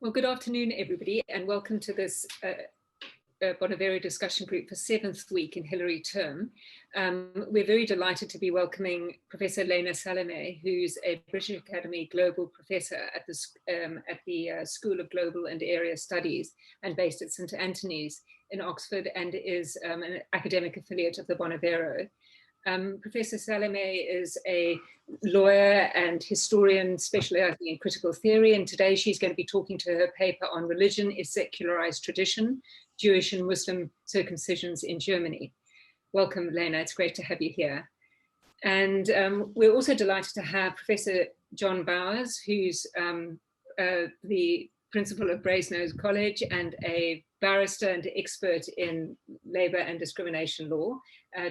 Well, good afternoon, everybody, and welcome to this Bonavero discussion group for 7th week in Hillary term. We're very delighted to be welcoming Professor Lena Salome, who's a British Academy Global Professor at the School of Global and Area Studies and based at St. Antony's in Oxford, and is an academic affiliate of the Bonavero. Professor Salome is a lawyer and historian specializing in critical theory, and today she's going to be talking to her paper on Religion is Secularized Tradition, Jewish and Muslim Circumcisions in Germany. Welcome, Lena. It's great to have you here. And we're also delighted to have Professor John Bowers, who's the principal of Brasenose College and a barrister and expert in labor and discrimination law,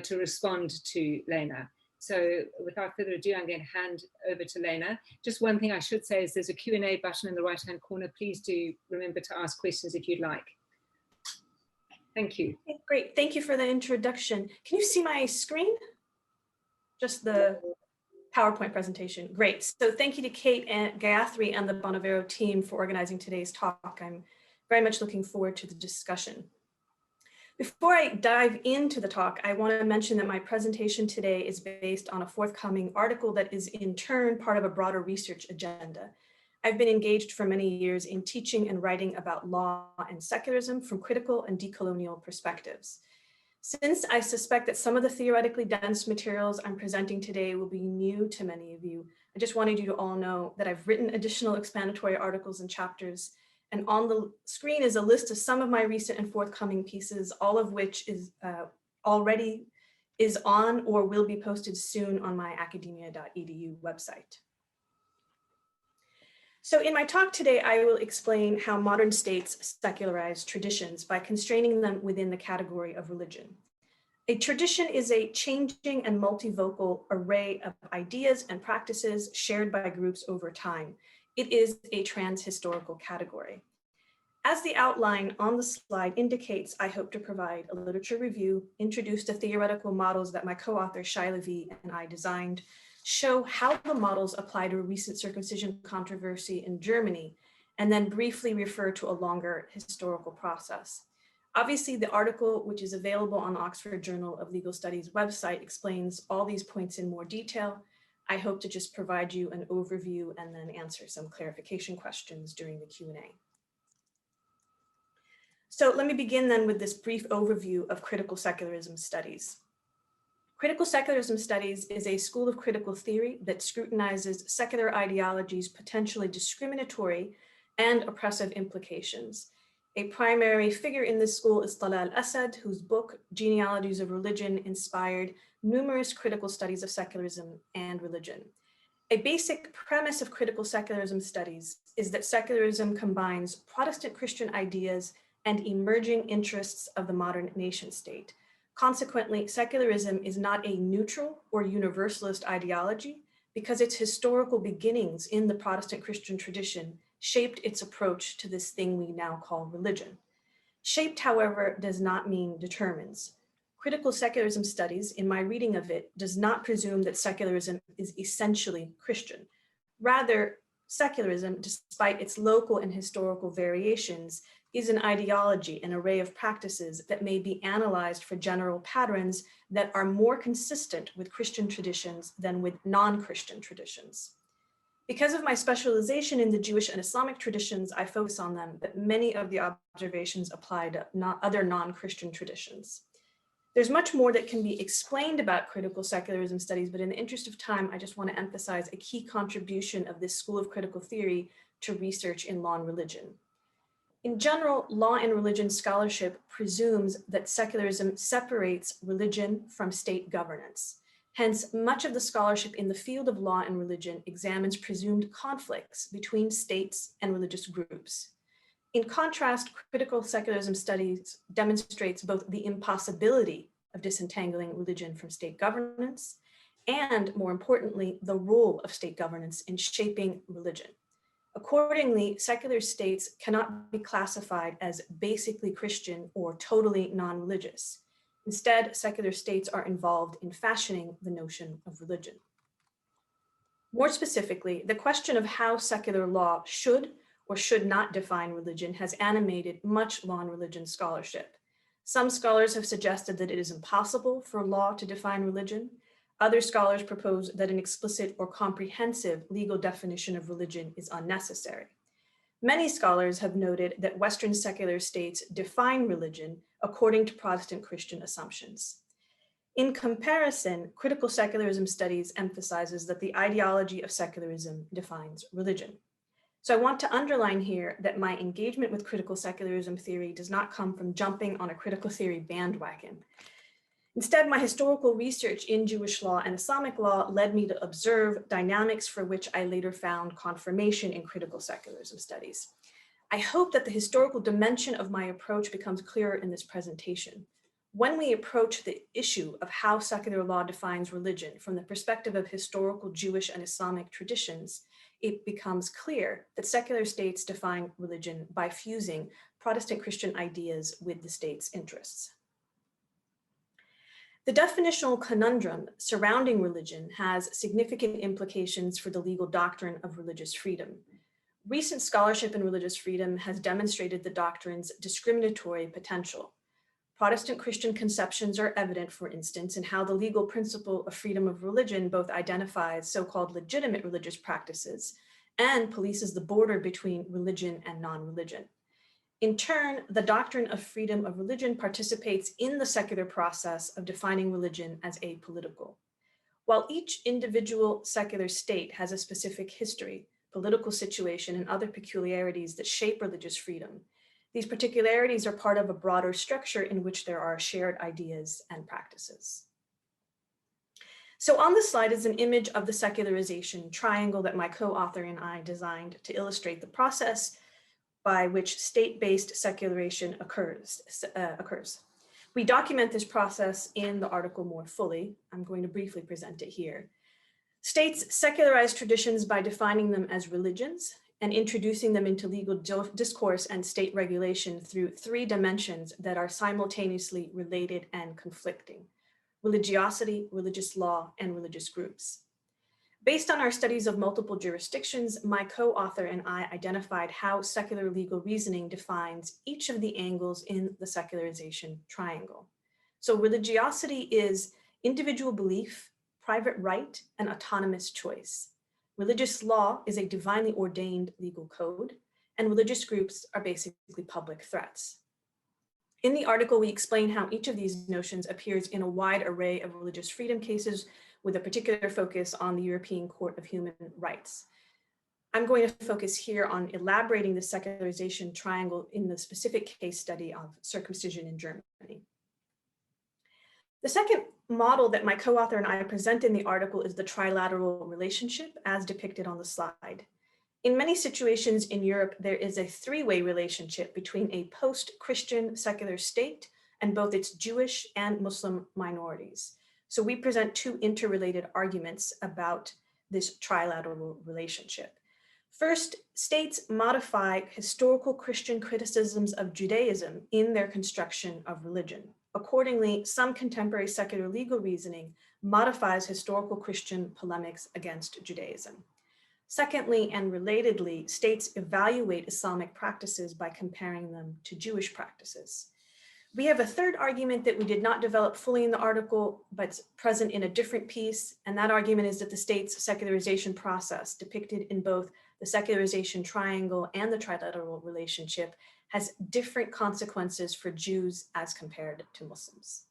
to respond to Lena. So without further ado, I'm going to hand over to Lena. Just one thing I should say is there's a Q&A button in the right-hand corner. Please do remember to ask questions if you'd like. Thank you. Okay, great, thank you for the introduction. Can you see my screen? Just the PowerPoint presentation, great. So thank you to Kate and Gayatri and the Bonavero team for organizing today's talk. I'm very much looking forward to the discussion. Before I dive into the talk, I want to mention that my presentation today is based on a forthcoming article that is in turn part of a broader research agenda. I've been engaged for many years in teaching and writing about law and secularism from critical and decolonial perspectives. Since I suspect that some of the theoretically dense materials I'm presenting today will be new to many of you, I just wanted you to all know that I've written additional explanatory articles and chapters, and on the screen is a list of some of my recent and forthcoming pieces, all of which is already is on or will be posted soon on my academia.edu website. So in my talk today, I will explain how modern states secularize traditions by constraining them within the category of religion. A tradition is a changing and multivocal array of ideas and practices shared by groups over time. It is a transhistorical category. As the outline on the slide indicates, I hope to provide a literature review, introduce the theoretical models that my co-author Shai Levi and I designed, show how the models apply to a recent circumcision controversy in Germany, and then briefly refer to a longer historical process. Obviously, the article, which is available on the Oxford Journal of Legal Studies website, explains all these points in more detail. I hope to just provide you an overview and then answer some clarification questions during the Q&A. So let me begin then with this brief overview of critical secularism studies. Critical secularism studies is a school of critical theory that scrutinizes secular ideologies' potentially discriminatory and oppressive implications. A primary figure in this school is Talal Asad, whose book, Genealogies of Religion, inspired numerous critical studies of secularism and religion. A basic premise of critical secularism studies is that secularism combines Protestant Christian ideas and emerging interests of the modern nation state. Consequently, secularism is not a neutral or universalist ideology because its historical beginnings in the Protestant Christian tradition shaped its approach to this thing we now call religion. Shaped, however, does not mean determines. Critical secularism studies, in my reading of it, does not presume that secularism is essentially Christian. Rather, secularism, despite its local and historical variations, is an ideology, an array of practices that may be analyzed for general patterns that are more consistent with Christian traditions than with non-Christian traditions. Because of my specialization in the Jewish and Islamic traditions, I focus on them, but many of the observations apply to other non-Christian traditions. There's much more that can be explained about critical secularism studies, but in the interest of time, I just want to emphasize a key contribution of this school of critical theory to research in law and religion. In general, law and religion scholarship presumes that secularism separates religion from state governance. Hence, much of the scholarship in the field of law and religion examines presumed conflicts between states and religious groups. In contrast, critical secularism studies demonstrates both the impossibility of disentangling religion from state governance and, more importantly, the role of state governance in shaping religion. Accordingly, secular states cannot be classified as basically Christian or totally non-religious. Instead, secular states are involved in fashioning the notion of religion. More specifically, the question of how secular law should or should not define religion has animated much law and religion scholarship. Some scholars have suggested that it is impossible for law to define religion. Other scholars propose that an explicit or comprehensive legal definition of religion is unnecessary. Many scholars have noted that Western secular states define religion according to Protestant Christian assumptions. In comparison, critical secularism studies emphasizes that the ideology of secularism defines religion. So I want to underline here that my engagement with critical secularism theory does not come from jumping on a critical theory bandwagon. Instead, my historical research in Jewish law and Islamic law led me to observe dynamics for which I later found confirmation in critical secularism studies. I hope that the historical dimension of my approach becomes clearer in this presentation. When we approach the issue of how secular law defines religion from the perspective of historical Jewish and Islamic traditions, it becomes clear that secular states define religion by fusing Protestant Christian ideas with the state's interests. The definitional conundrum surrounding religion has significant implications for the legal doctrine of religious freedom. Recent scholarship in religious freedom has demonstrated the doctrine's discriminatory potential. Protestant Christian conceptions are evident, for instance, in how the legal principle of freedom of religion both identifies so-called legitimate religious practices and polices the border between religion and non-religion. In turn, the doctrine of freedom of religion participates in the secular process of defining religion as apolitical. While each individual secular state has a specific history, political situation, and other peculiarities that shape religious freedom, these particularities are part of a broader structure in which there are shared ideas and practices. So on this slide is an image of the secularization triangle that my co-author and I designed to illustrate the process by which state-based secularization occurs. We document this process in the article more fully. I'm going to briefly present it here. States secularize traditions by defining them as religions and introducing them into legal discourse and state regulation through three dimensions that are simultaneously related and conflicting: religiosity, religious law, and religious groups. Based on our studies of multiple jurisdictions, my co-author and I identified how secular legal reasoning defines each of the angles in the secularization triangle. So religiosity is individual belief, private right, and autonomous choice. Religious law is a divinely ordained legal code, and religious groups are basically public threats. In the article, we explain how each of these notions appears in a wide array of religious freedom cases with a particular focus on the European Court of Human Rights. I'm going to focus here on elaborating the secularization triangle in the specific case study of circumcision in Germany. The second model that my co-author and I present in the article is the trilateral relationship as depicted on the slide. In many situations in Europe, there is a three-way relationship between a post-Christian secular state and both its Jewish and Muslim minorities. So we present two interrelated arguments about this trilateral relationship. First, states modify historical Christian criticisms of Judaism in their construction of religion. Accordingly, some contemporary secular legal reasoning modifies historical Christian polemics against Judaism. Secondly, and relatedly, states evaluate Islamic practices by comparing them to Jewish practices. We have a third argument that we did not develop fully in the article, but it's present in a different piece. And that argument is that the state's secularization process, depicted in both the secularization triangle and the trilateral relationship, has different consequences for Jews as compared to Muslims.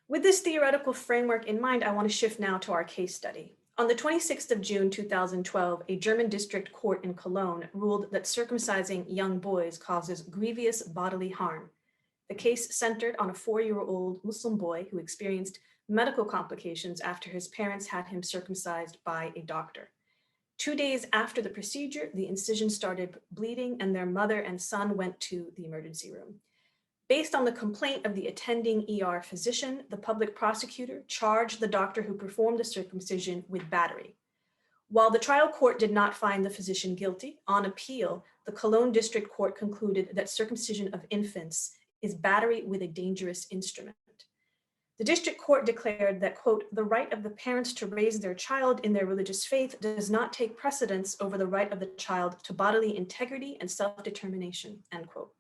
With this theoretical framework in mind, I want to shift now to our case study. On the 26th of June, 2012, a German district court in Cologne ruled that circumcising young boys causes grievous bodily harm. The case centered on a 4-year-old Muslim boy who experienced medical complications after his parents had him circumcised by a doctor. 2 days after the procedure, the incision started bleeding and their mother and son went to the emergency room. Based on the complaint of the attending ER physician, the public prosecutor charged the doctor who performed the circumcision with battery. While the trial court did not find the physician guilty, on appeal, the Cologne District Court concluded that circumcision of infants is battery with a dangerous instrument. The district court declared that, quote, the right of the parents to raise their child in their religious faith does not take precedence over the right of the child to bodily integrity and self-determination, end quote.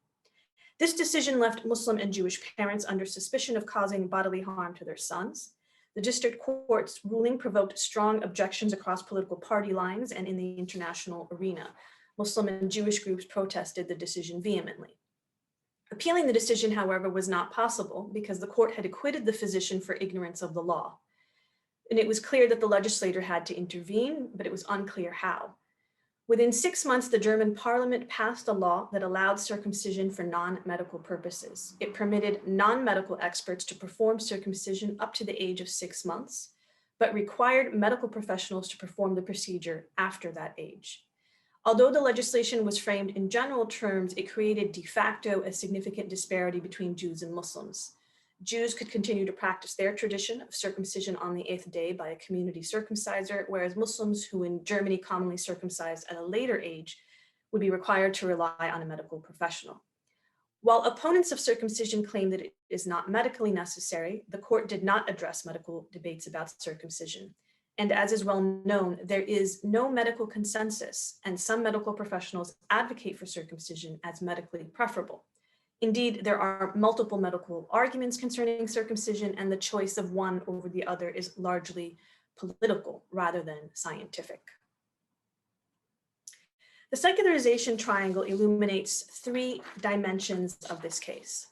This decision left Muslim and Jewish parents under suspicion of causing bodily harm to their sons. The district court's ruling provoked strong objections across political party lines and in the international arena. Muslim and Jewish groups protested the decision vehemently. Appealing the decision, however, was not possible because the court had acquitted the physician for ignorance of the law. And it was clear that the legislator had to intervene, but it was unclear how. Within 6 months, the German parliament passed a law that allowed circumcision for non-medical purposes. It permitted non-medical experts to perform circumcision up to the age of 6 months, but required medical professionals to perform the procedure after that age. Although the legislation was framed in general terms, it created de facto a significant disparity between Jews and Muslims. Jews could continue to practice their tradition of circumcision on the 8th day by a community circumciser, whereas Muslims who in Germany commonly circumcised at a later age would be required to rely on a medical professional. While opponents of circumcision claim that it is not medically necessary, the court did not address medical debates about circumcision. And as is well known, there is no medical consensus, and some medical professionals advocate for circumcision as medically preferable. Indeed, there are multiple medical arguments concerning circumcision, and the choice of one over the other is largely political rather than scientific. The secularization triangle illuminates 3 dimensions of this case.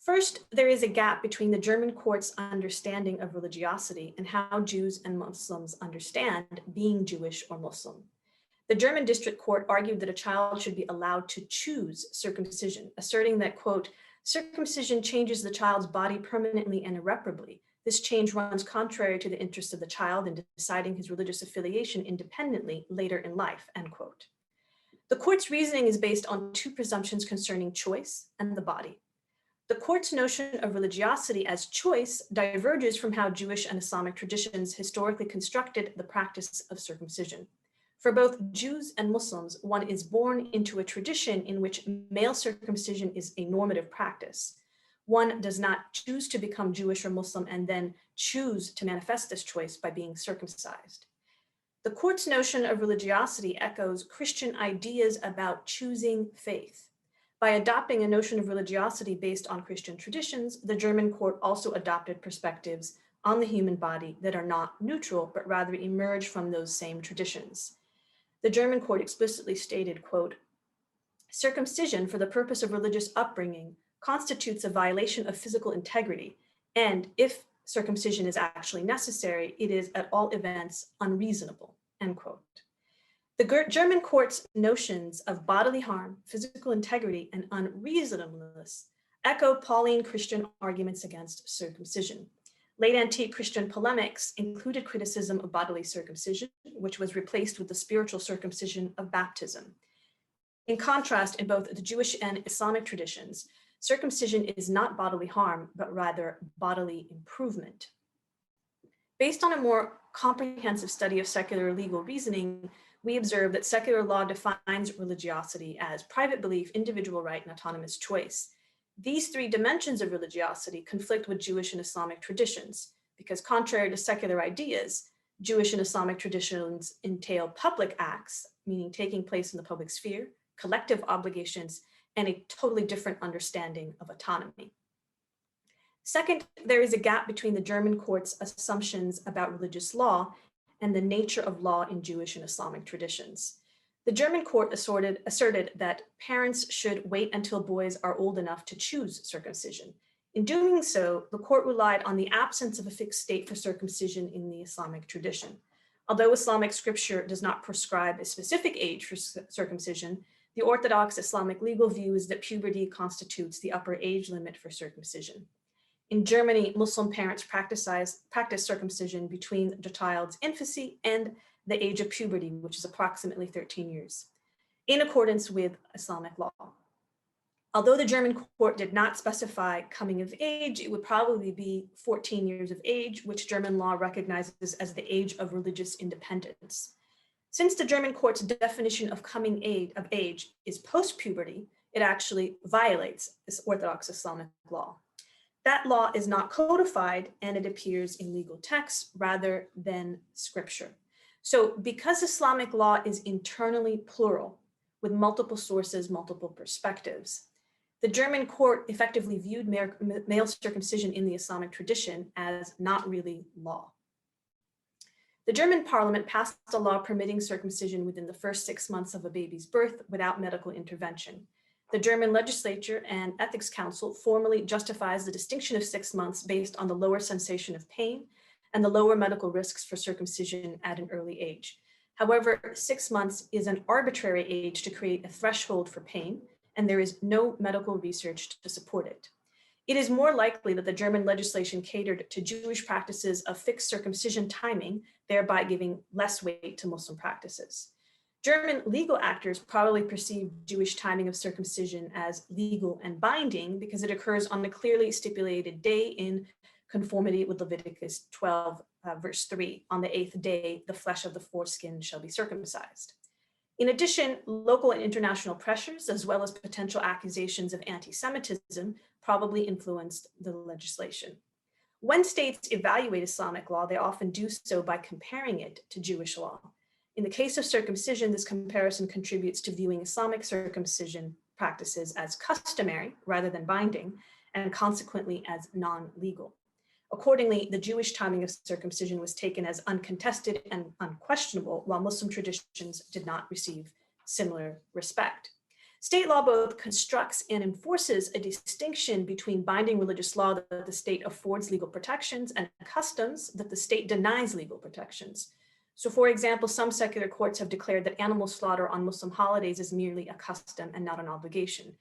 First, there is a gap between the German court's understanding of religiosity and how Jews and Muslims understand being Jewish or Muslim. The German district court argued that a child should be allowed to choose circumcision, asserting that, quote, circumcision changes the child's body permanently and irreparably. This change runs contrary to the interests of the child in deciding his religious affiliation independently later in life, end quote. The court's reasoning is based on 2 presumptions concerning choice and the body. The court's notion of religiosity as choice diverges from how Jewish and Islamic traditions historically constructed the practice of circumcision. For both Jews and Muslims, one is born into a tradition in which male circumcision is a normative practice. One does not choose to become Jewish or Muslim and then choose to manifest this choice by being circumcised. The court's notion of religiosity echoes Christian ideas about choosing faith. By adopting a notion of religiosity based on Christian traditions, the German court also adopted perspectives on the human body that are not neutral, but rather emerge from those same traditions. The German court explicitly stated, quote, circumcision for the purpose of religious upbringing constitutes a violation of physical integrity, and if circumcision is actually necessary, it is at all events unreasonable, end quote. The German court's notions of bodily harm, physical integrity, and unreasonableness echo Pauline Christian arguments against circumcision. Late antique Christian polemics included criticism of bodily circumcision, which was replaced with the spiritual circumcision of baptism. In contrast, in both the Jewish and Islamic traditions, circumcision is not bodily harm, but rather bodily improvement. Based on a more comprehensive study of secular legal reasoning, we observe that secular law defines religiosity as private belief, individual right, and autonomous choice. These 3 dimensions of religiosity conflict with Jewish and Islamic traditions, because contrary to secular ideas, Jewish and Islamic traditions entail public acts, meaning taking place in the public sphere, collective obligations, and a totally different understanding of autonomy. Second, there is a gap between the German court's assumptions about religious law and the nature of law in Jewish and Islamic traditions. The German court asserted that parents should wait until boys are old enough to choose circumcision. In doing so, the court relied on the absence of a fixed date for circumcision in the Islamic tradition. Although Islamic scripture does not prescribe a specific age for circumcision, the Orthodox Islamic legal view is that puberty constitutes the upper age limit for circumcision. In Germany, Muslim parents practice circumcision between the child's infancy and the age of puberty, which is approximately 13 years, in accordance with Islamic law. Although the German court did not specify coming of age, it would probably be 14 years of age, which German law recognizes as the age of religious independence. Since the German court's definition of coming of age is post-puberty, it actually violates this Orthodox Islamic law. That law is not codified and it appears in legal texts rather than scripture. So because Islamic law is internally plural with multiple sources, multiple perspectives, the German court effectively viewed male circumcision in the Islamic tradition as not really law. The German parliament passed a law permitting circumcision within the first 6 months of a baby's birth without medical intervention. The German legislature and ethics council formally justifies the distinction of 6 months based on the lower sensation of pain and the lower medical risks for circumcision at an early age. However, 6 months is an arbitrary age to create a threshold for pain, and there is no medical research to support it. It is more likely that the German legislation catered to Jewish practices of fixed circumcision timing, thereby giving less weight to Muslim practices. German legal actors probably perceived Jewish timing of circumcision as legal and binding because it occurs on a clearly stipulated day in conformity with Leviticus 12, verse 3. On the 8th day, the flesh of the foreskin shall be circumcised. In addition, local and international pressures, as well as potential accusations of anti-Semitism, probably influenced the legislation. When states evaluate Islamic law, they often do so by comparing it to Jewish law. In the case of circumcision, this comparison contributes to viewing Islamic circumcision practices as customary rather than binding, and consequently as non-legal. Accordingly, the Jewish timing of circumcision was taken as uncontested and unquestionable, while Muslim traditions did not receive similar respect. State law both constructs and enforces a distinction between binding religious law that the state affords legal protections and customs that the state denies legal protections. So for example, some secular courts have declared that animal slaughter on Muslim holidays is merely a custom and not an obligation.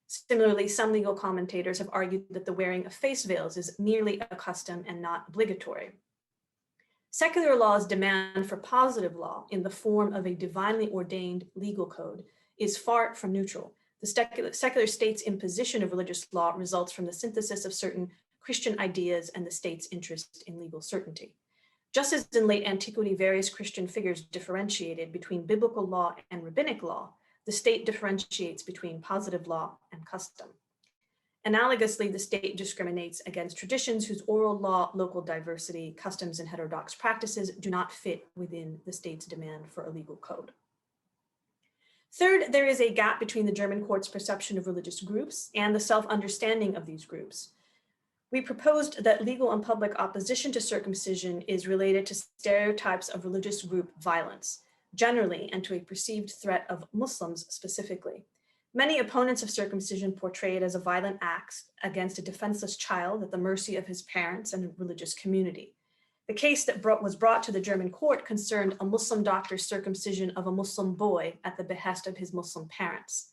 Similarly, some legal commentators have argued that the wearing of face veils is merely a custom and not obligatory. Secular law's demand for positive law in the form of a divinely ordained legal code is far from neutral. The secular state's imposition of religious law results from the synthesis of certain Christian ideas and the state's interest in legal certainty. Just as in late antiquity, various Christian figures differentiated between biblical law and rabbinic law, the state differentiates between positive law and custom. Analogously, the state discriminates against traditions whose oral law, local diversity, customs, and heterodox practices do not fit within the state's demand for a legal code. Third, there is a gap between the German court's perception of religious groups and the self-understanding of these groups. We proposed that legal and public opposition to circumcision is related to stereotypes of religious group violence, generally, and to a perceived threat of Muslims specifically. Many opponents of circumcision portray it as a violent act against a defenseless child at the mercy of his parents and religious community. The case that was brought to the German court concerned a Muslim doctor's circumcision of a Muslim boy at the behest of his Muslim parents.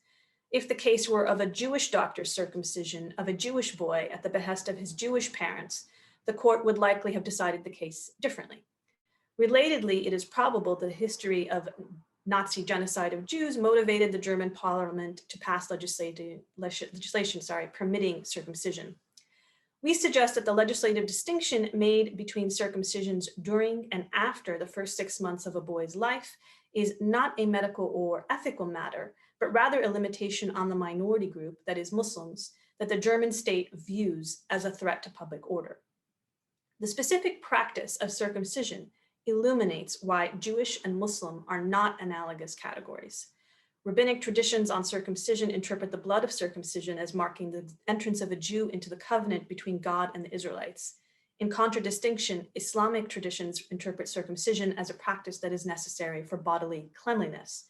If the case were of a Jewish doctor's circumcision of a Jewish boy at the behest of his Jewish parents, the court would likely have decided the case differently. Relatedly, it is probable that the history of Nazi genocide of Jews motivated the German parliament to pass legislation permitting circumcision. We suggest that the legislative distinction made between circumcisions during and after the first 6 months of a boy's life is not a medical or ethical matter, but rather a limitation on the minority group, that is Muslims, that the German state views as a threat to public order. The specific practice of circumcision illuminates why Jewish and Muslim are not analogous categories. Rabbinic traditions on circumcision interpret the blood of circumcision as marking the entrance of a Jew into the covenant between God and the Israelites. In contradistinction, Islamic traditions interpret circumcision as a practice that is necessary for bodily cleanliness.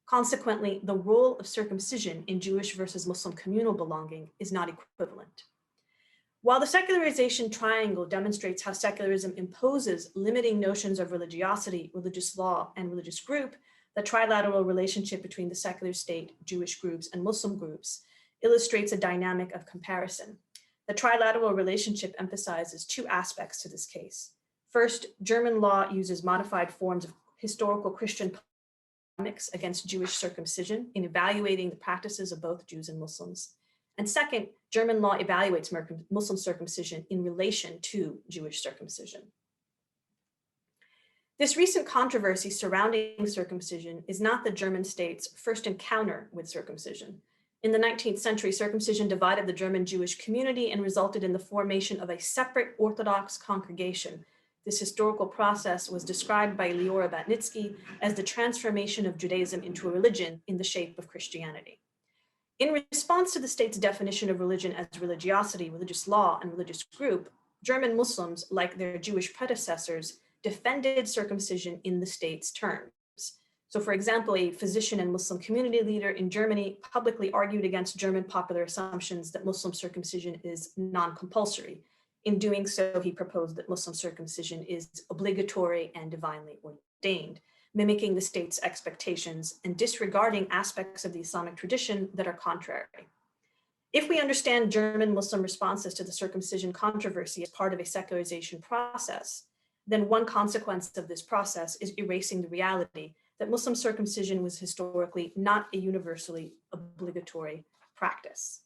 Consequently, the role of circumcision in Jewish versus Muslim communal belonging is not equivalent. While the secularization triangle demonstrates how secularism imposes limiting notions of religiosity, religious law, and religious group, the trilateral relationship between the secular state, Jewish groups, and Muslim groups illustrates a dynamic of comparison. The trilateral relationship emphasizes two aspects to this case. First, German law uses modified forms of historical Christian polemics against Jewish circumcision in evaluating the practices of both Jews and Muslims. And second, German law evaluates Muslim circumcision in relation to Jewish circumcision. This recent controversy surrounding circumcision is not the German state's first encounter with circumcision. In the 19th century, circumcision divided the German Jewish community and resulted in the formation of a separate Orthodox congregation. This historical process was described by Liora Batnitsky as the transformation of Judaism into a religion in the shape of Christianity. In response to the state's definition of religion as religiosity, religious law, and religious group, German Muslims, like their Jewish predecessors, defended circumcision in the state's terms. So, for example, a physician and Muslim community leader in Germany publicly argued against German popular assumptions that Muslim circumcision is non-compulsory. In doing so, he proposed that Muslim circumcision is obligatory and divinely ordained, mimicking the state's expectations and disregarding aspects of the Islamic tradition that are contrary. If we understand German Muslim responses to the circumcision controversy as part of a secularization process, then one consequence of this process is erasing the reality that Muslim circumcision was historically not a universally obligatory practice.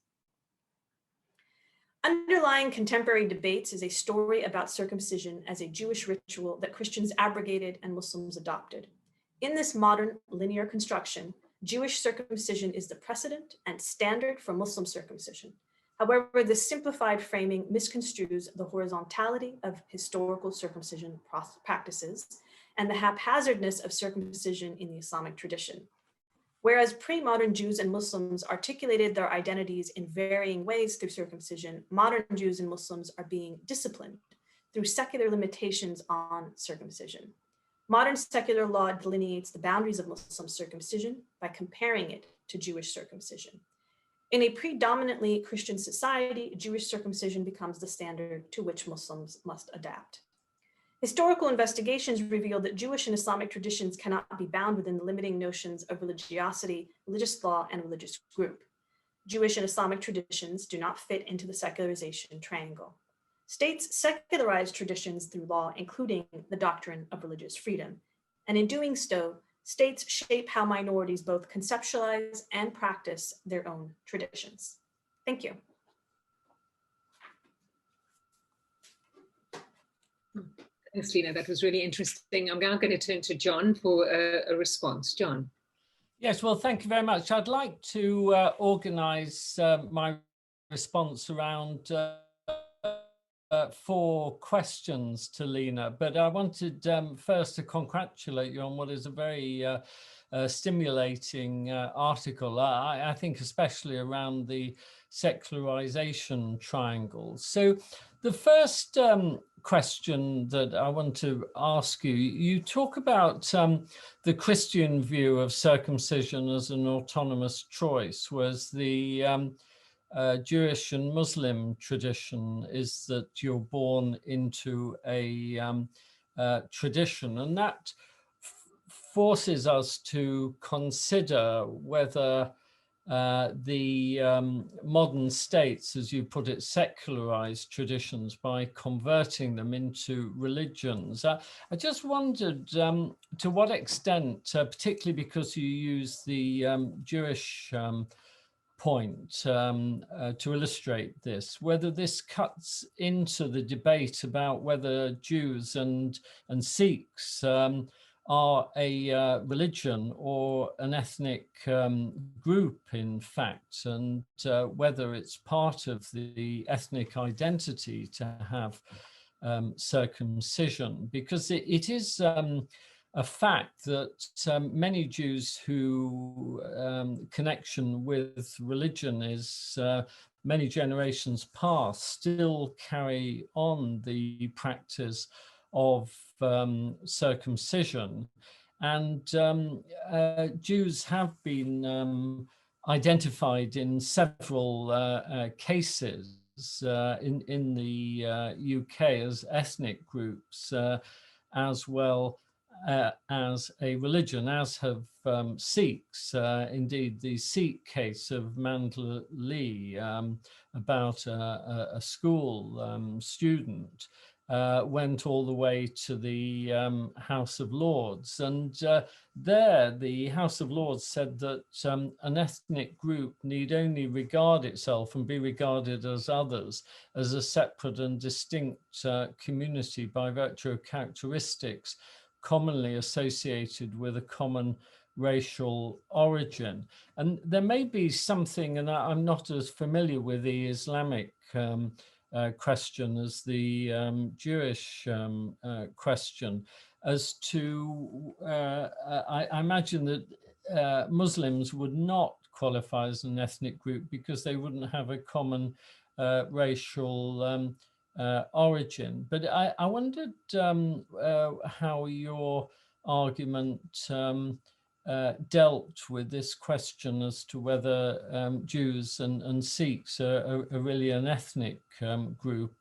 Underlying contemporary debates is a story about circumcision as a Jewish ritual that Christians abrogated and Muslims adopted. In this modern linear construction, Jewish circumcision is the precedent and standard for Muslim circumcision. However, this simplified framing misconstrues the horizontality of historical circumcision practices and the haphazardness of circumcision in the Islamic tradition. Whereas pre-modern Jews and Muslims articulated their identities in varying ways through circumcision, modern Jews and Muslims are being disciplined through secular limitations on circumcision. Modern secular law delineates the boundaries of Muslim circumcision by comparing it to Jewish circumcision. In a predominantly Christian society, Jewish circumcision becomes the standard to which Muslims must adapt. Historical investigations reveal that Jewish and Islamic traditions cannot be bound within the limiting notions of religiosity, religious law, and religious group. Jewish and Islamic traditions do not fit into the secularization triangle. States secularized traditions through law, including the doctrine of religious freedom. And in doing so, states shape how minorities both conceptualize and practice their own traditions. Thank you. Thanks, Lena. That was really interesting. I'm now going to turn to John for a response. John. Yes, well, thank you very much. I'd like to organise my response around 4 questions to Lena, but I wanted first to congratulate you on what is a very stimulating article, I think especially around the secularization triangle. So the first question that I want to ask you, you talk about the Christian view of circumcision as an autonomous choice, whereas the Jewish and Muslim tradition is that you're born into a tradition, and that forces us to consider whether the modern states, as you put it, secularized traditions by converting them into religions. I just wondered to what extent, particularly because you use the Jewish point to illustrate this, whether this cuts into the debate about whether Jews and Sikhs are a religion or an ethnic group, in fact, and whether it's part of the ethnic identity to have circumcision, because it is a fact that many Jews who connection with religion is many generations past still carry on the practice of circumcision, and Jews have been identified in several cases in the UK as ethnic groups as well as a religion, as have Sikhs. Indeed, the Sikh case of Mandla Lee about a school student went all the way to the House of Lords. And there, the House of Lords said that an ethnic group need only regard itself and be regarded as others as a separate and distinct community by virtue of characteristics commonly associated with a common racial origin. And there may be something, and I'm not as familiar with the Islamic question as the Jewish question, as to, I imagine that Muslims would not qualify as an ethnic group because they wouldn't have a common racial origin. But I wondered how your argument dealt with this question as to whether Jews and Sikhs are really an ethnic group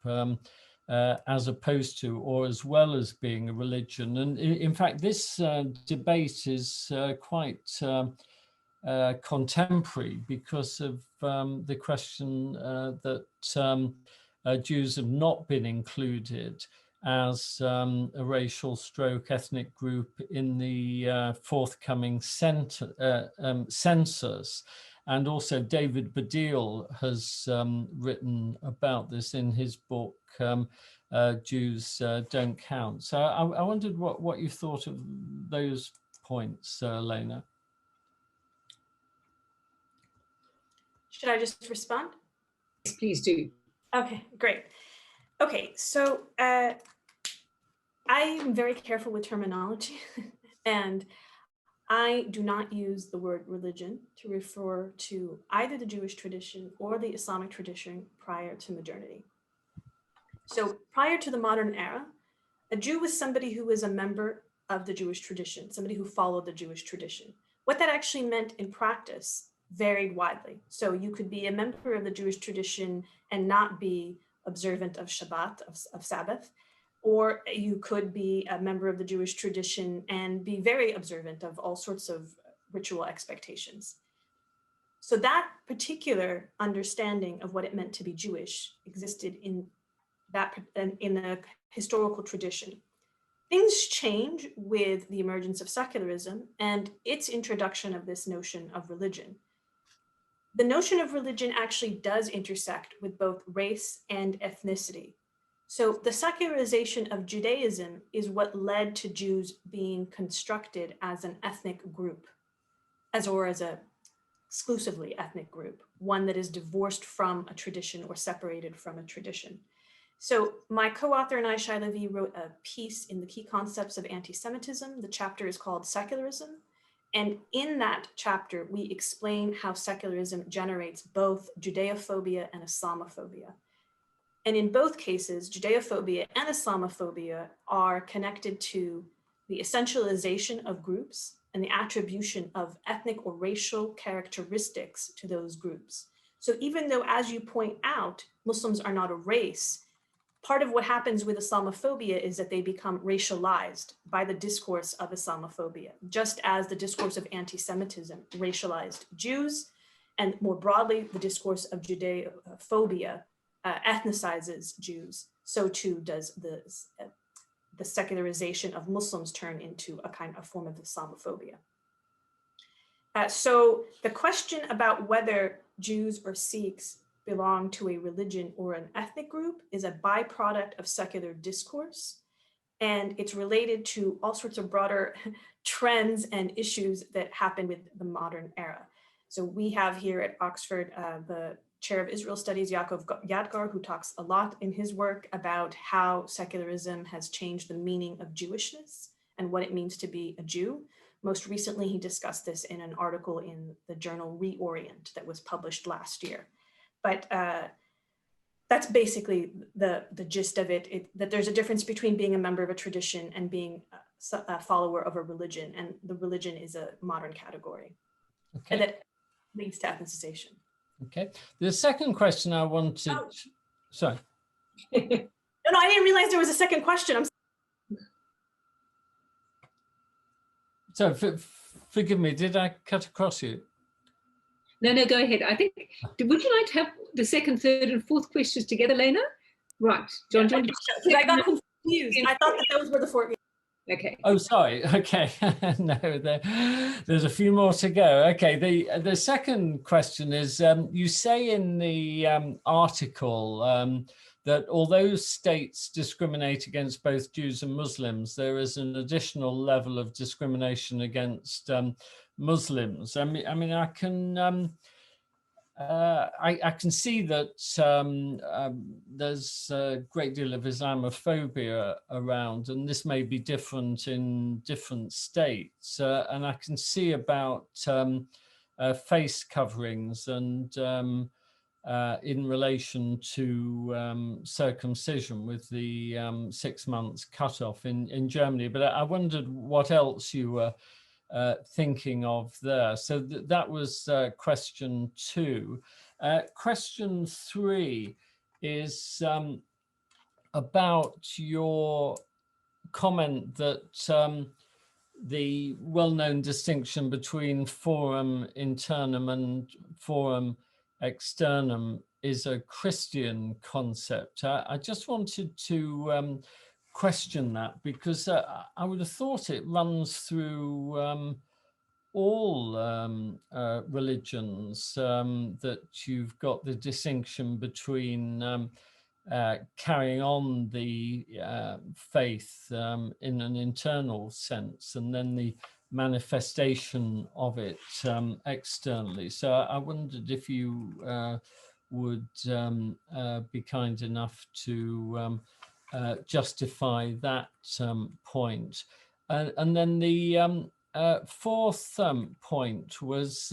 as opposed to, or as well as being a religion. And in fact, this debate is quite contemporary because of the question that Jews have not been included as a racial stroke ethnic group in the forthcoming census. And also David Baddiel has written about this in his book, Jews Don't Count. So I wondered what you thought of those points, Lena. Should I just respond? Yes, please do. Okay, great. Okay, so I'm very careful with terminology and I do not use the word religion to refer to either the Jewish tradition or the Islamic tradition prior to modernity. So prior to the modern era, a Jew was somebody who was a member of the Jewish tradition, somebody who followed the Jewish tradition. What that actually meant in practice varied widely. So you could be a member of the Jewish tradition and not be observant of Shabbat, of Sabbath, or you could be a member of the Jewish tradition and be very observant of all sorts of ritual expectations. So that particular understanding of what it meant to be Jewish existed in the historical tradition. Things change with the emergence of secularism and its introduction of this notion of religion. The notion of religion actually does intersect with both race and ethnicity. So the secularization of Judaism is what led to Jews being constructed as an ethnic group, as a exclusively ethnic group, one that is divorced from a tradition or separated from a tradition. So my co-author and I, Shai Levi, wrote a piece in the Key Concepts of Anti-Semitism. The chapter is called Secularism. And in that chapter, we explain how secularism generates both Judeophobia and Islamophobia. And in both cases, Judeophobia and Islamophobia are connected to the essentialization of groups and the attribution of ethnic or racial characteristics to those groups. So even though, as you point out, Muslims are not a race, part of what happens with Islamophobia is that they become racialized by the discourse of Islamophobia, just as the discourse of anti-Semitism racialized Jews, and more broadly, the discourse of Judeophobia ethnicizes Jews, so too does the secularization of Muslims turn into a form of Islamophobia. So the question about whether Jews or Sikhs belong to a religion or an ethnic group is a byproduct of secular discourse, and it's related to all sorts of broader trends and issues that happen with the modern era. So we have here at Oxford the Chair of Israel Studies, Yaakov Yadgar, who talks a lot in his work about how secularism has changed the meaning of Jewishness and what it means to be a Jew. Most recently, he discussed this in an article in the journal Reorient that was published last year. But that's basically the gist of it, that there's a difference between being a member of a tradition and being a follower of a religion, and the religion is a modern category. Okay. And that leads to ethnicization. Okay. The second question I wanted, sorry. No, I didn't realize there was a second question. So forgive me, did I cut across you? No, go ahead. I think, would you like to have the second, third, and fourth questions together, Lena? Right, John. I got confused. I thought that those were the four. Okay. Oh, sorry. Okay. No, there's a few more to go. Okay. The second question is, you say in the article that although states discriminate against both Jews and Muslims, there is an additional level of discrimination against Muslims. I mean, I can see that there's a great deal of Islamophobia around, and this may be different in different states. And I can see about face coverings and in relation to circumcision with the 6 months cutoff in Germany. But I wondered what else you were thinking of there. So that was question 2. Question 3 is about your comment that the well-known distinction between forum internum and forum externum is a Christian concept. I just wanted to question that, because I would have thought it runs through all religions, that you've got the distinction between carrying on the faith in an internal sense, and then the manifestation of it externally. So I wondered if you would be kind enough to justify that point. And then the fourth point was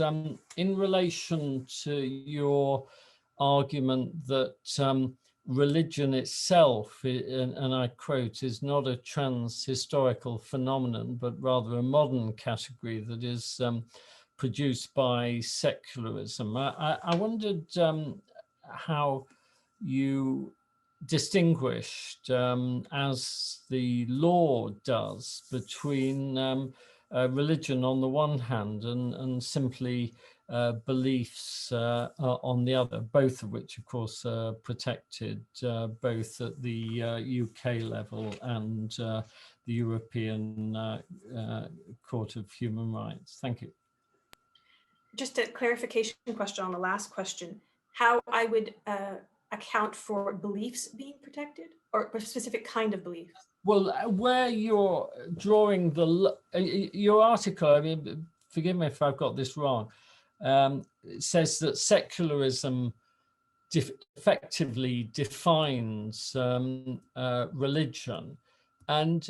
in relation to your argument that religion itself, and I quote, is not a trans-historical phenomenon, but rather a modern category that is produced by secularism. I wondered how you distinguished, as the law does, between religion on the one hand and simply beliefs on the other, both of which, of course, are protected both at the UK level and the European Court of Human Rights. Thank you. Just a clarification question on the last question, how I would account for beliefs being protected, or a specific kind of beliefs? Well, where you're drawing your article, I mean, forgive me if I've got this wrong, it says that secularism effectively defines religion. And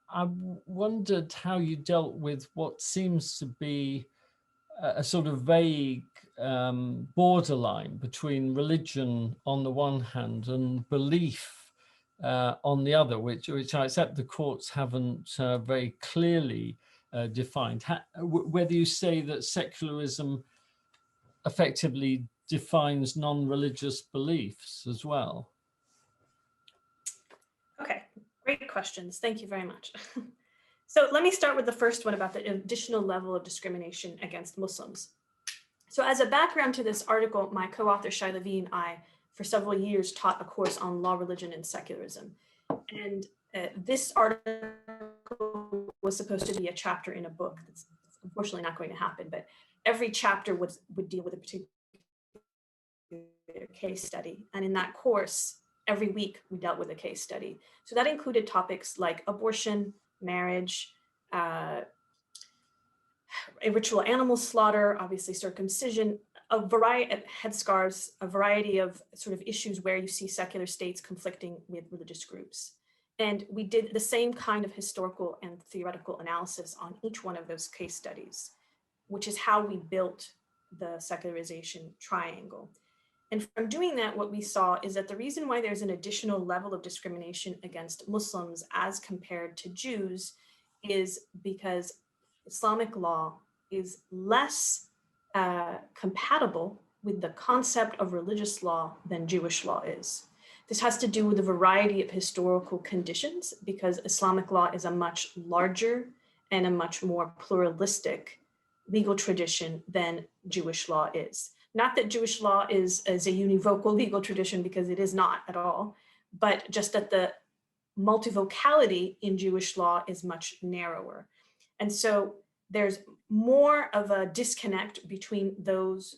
I wondered how you dealt with what seems to be a sort of vague borderline between religion on the one hand and belief on the other, which I accept the courts haven't very clearly defined. Whether you say that secularism effectively defines non-religious beliefs as well. Okay, great questions. Thank you very much. So let me start with the first one about the additional level of discrimination against Muslims. So as a background to this article, my co-author Shai Levi and I, for several years, taught a course on law, religion, and secularism. And this article was supposed to be a chapter in a book. That's unfortunately not going to happen, but every chapter would deal with a particular case study. And in that course, every week we dealt with a case study. So that included topics like abortion, marriage, ritual animal slaughter, obviously circumcision, a variety of headscarves, a variety of sort of issues where you see secular states conflicting with religious groups. And we did the same kind of historical and theoretical analysis on each one of those case studies, which is how we built the secularization triangle. And from doing that, what we saw is that the reason why there's an additional level of discrimination against Muslims as compared to Jews is because Islamic law is less compatible with the concept of religious law than Jewish law is. This has to do with a variety of historical conditions, because Islamic law is a much larger and a much more pluralistic legal tradition than Jewish law is. Not that Jewish law is a univocal legal tradition, because it is not at all, but just that the multivocality in Jewish law is much narrower. And so there's more of a disconnect between those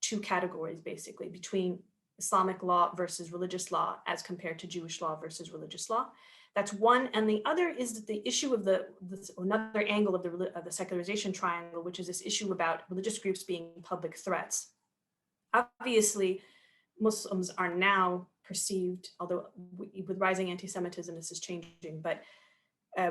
two categories, basically, between Islamic law versus religious law as compared to Jewish law versus religious law. That's one. And the other is that the issue of another angle of the secularization triangle, which is this issue about religious groups being public threats. Obviously, Muslims are now perceived, although with rising anti-Semitism, this is changing, but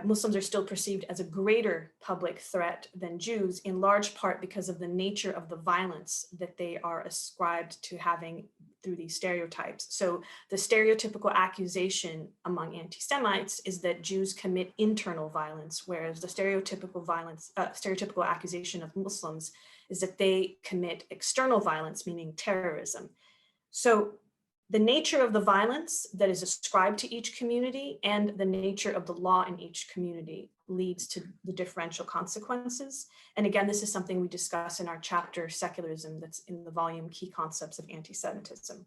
Muslims are still perceived as a greater public threat than Jews, in large part because of the nature of the violence that they are ascribed to having through these stereotypes. So the stereotypical accusation among anti-Semites is that Jews commit internal violence, whereas the stereotypical accusation of Muslims is that they commit external violence, meaning terrorism. So the nature of the violence that is ascribed to each community and the nature of the law in each community leads to the differential consequences. And again, this is something we discuss in our chapter, Secularism, that's in the volume, Key Concepts of Anti-Semitism.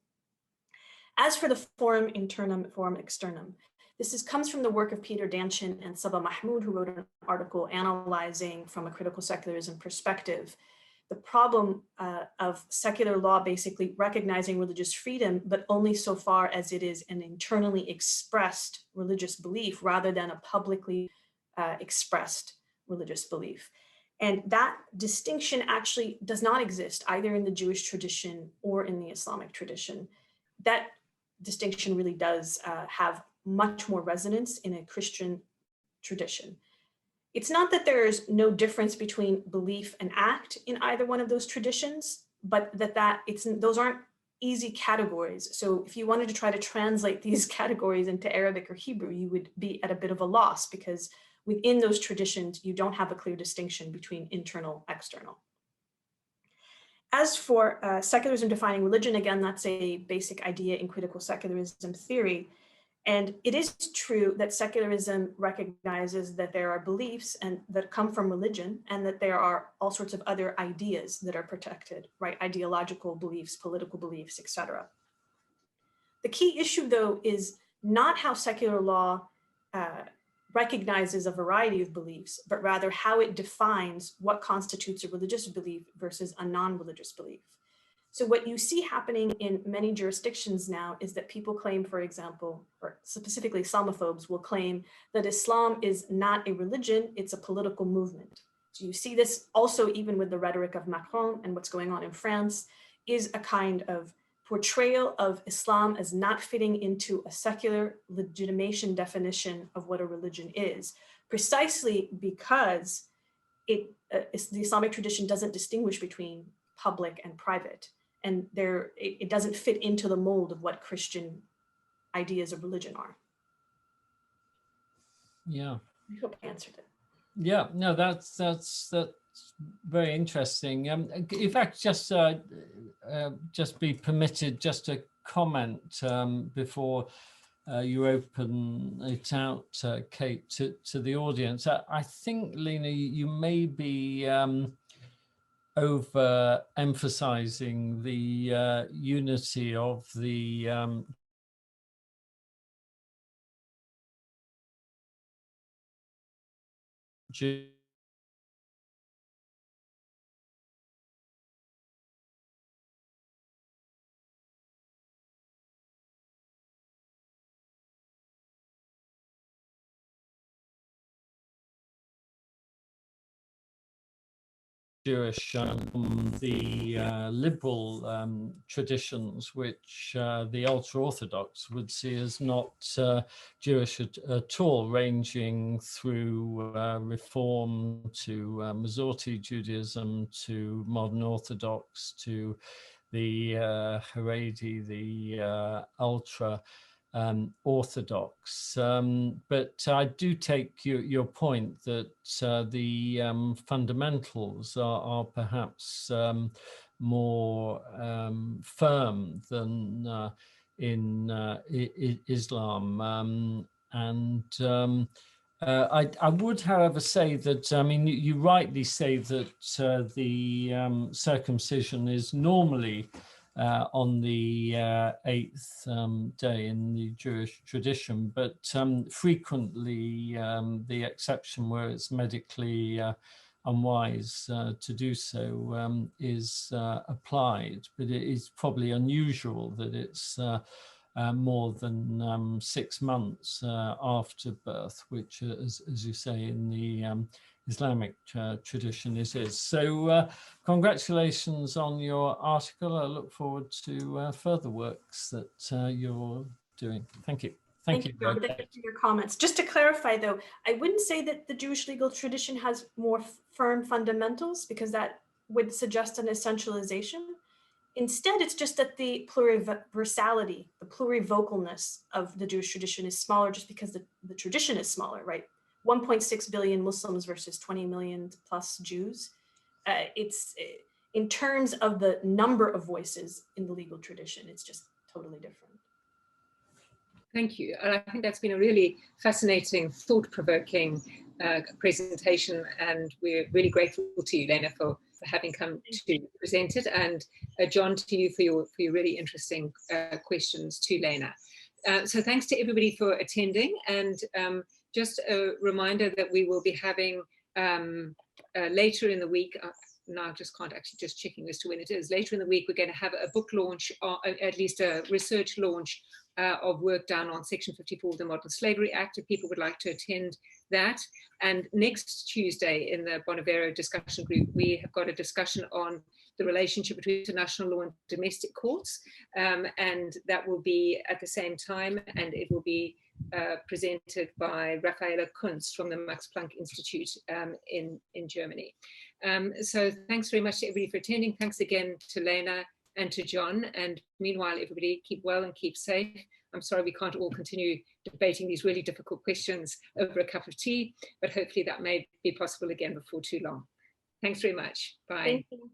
As for the forum internum, forum externum, this comes from the work of Peter Danchin and Saba Mahmoud, who wrote an article analyzing from a critical secularism perspective the problem of secular law basically recognizing religious freedom, but only so far as it is an internally expressed religious belief rather than a publicly expressed religious belief. And that distinction actually does not exist either in the Jewish tradition or in the Islamic tradition. That distinction really does have much more resonance in a Christian tradition. It's not that there's no difference between belief and act in either one of those traditions, but those aren't easy categories. So if you wanted to try to translate these categories into Arabic or Hebrew, you would be at a bit of a loss because within those traditions, you don't have a clear distinction between internal, external. As for secularism defining religion, again, that's a basic idea in critical secularism theory. And it is true that secularism recognizes that there are beliefs and that come from religion and that there are all sorts of other ideas that are protected, right? Ideological beliefs, political beliefs, etc. The key issue, though, is not how secular law recognizes a variety of beliefs, but rather how it defines what constitutes a religious belief versus a non-religious belief. So what you see happening in many jurisdictions now is that people claim, for example, or specifically Islamophobes will claim that Islam is not a religion, it's a political movement. So you see this also even with the rhetoric of Macron and what's going on in France is a kind of portrayal of Islam as not fitting into a secular legitimation definition of what a religion is, precisely because the Islamic tradition doesn't distinguish between public and private. And it doesn't fit into the mold of what Christian ideas of religion are. Yeah. I hope I answered it. Yeah, no, that's very interesting. In fact, just be permitted just to comment before you open it out, Kate, to the audience. I think, Lena, you may be over-emphasizing the unity of the Jewish, the liberal traditions, which the ultra-Orthodox would see as not Jewish at all, ranging through Reform to Masorti Judaism to modern Orthodox to the Haredi, the ultra Orthodox. But I do take your point that the fundamentals are perhaps more firm than in Islam. I would, however, say that, I mean, you rightly say that the circumcision is normally on the 8th day in the Jewish tradition, but frequently the exception where it's medically unwise to do so is applied, but it is probably unusual that it's more than 6 months after birth, which, as you say, in the Islamic tradition it is. So congratulations on your article. I look forward to further works that you're doing. Thank you. Thank you, John. Thank you for your comments. Just to clarify, though, I wouldn't say that the Jewish legal tradition has more firm fundamentals, because that would suggest an essentialization. Instead, it's just that the pluriversality, the plurivocalness of the Jewish tradition is smaller just because the tradition is smaller, right? 1.6 billion Muslims versus 20 million plus Jews. It's in terms of the number of voices in the legal tradition, it's just totally different. Thank you. And I think that's been a really fascinating, thought-provoking presentation, and we're really grateful to you, Lena, for having come to present it, and John, to you for your really interesting questions to Lena. So thanks to everybody for attending, and just a reminder that we will be having later in the week, now I just can't actually just checking as to when it is, later in the week we're going to have a book launch, or at least a research launch of work done on Section 54 of the Modern Slavery Act, if people would like to attend that. And next Tuesday in the Bonavero discussion group, we have got a discussion on the relationship between international law and domestic courts, and that will be at the same time, and it will be presented by Raffaella Kunz from the Max Planck Institute in Germany. So thanks very much to everybody for attending. Thanks again to Lena and to John, and meanwhile everybody keep well and keep safe. I'm sorry we can't all continue debating these really difficult questions over a cup of tea, but hopefully that may be possible again before too long. Thanks very much. Bye. Thank you.